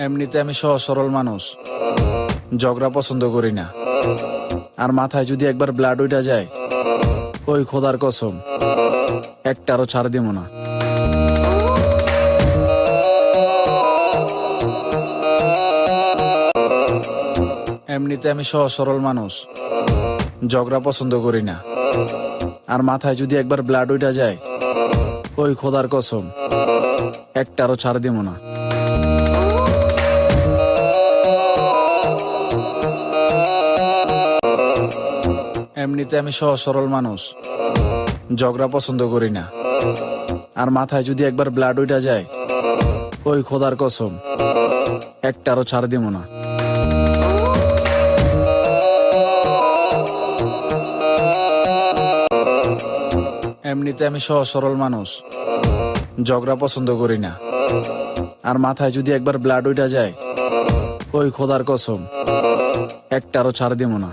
এমনিতে আমি সহজ সরল মানুষ, ঝগড়া পছন্দ করি না। আর মাথায় যদি একবার ব্লাড উঠা যায়, ওই খোদার কসম একটারও ছাড় দিব না। এমনিতে আমি সহজ সরল মানুষ, ঝগড়া পছন্দ করি না। আর মাথায় যদি একবার ব্লাড উঠা যায়, ওই খোদার কসম একটারও ছাড় দিব না। এমনিতে আমি সহজ সরল মানুষ, ঝগড়া পছন্দ করি না। আর মাথায় যদি একবার ব্লাড উঠা যায়, ওই খোদার কসম একটারও ছাড় দিব না। এমনিতে আমি সহজ সরল মানুষ, ঝগড়া পছন্দ করি না। আর মাথায় যদি একবার ব্লাড উঠা যায়, ওই খোদার কসম একটারও ছাড় দিব না।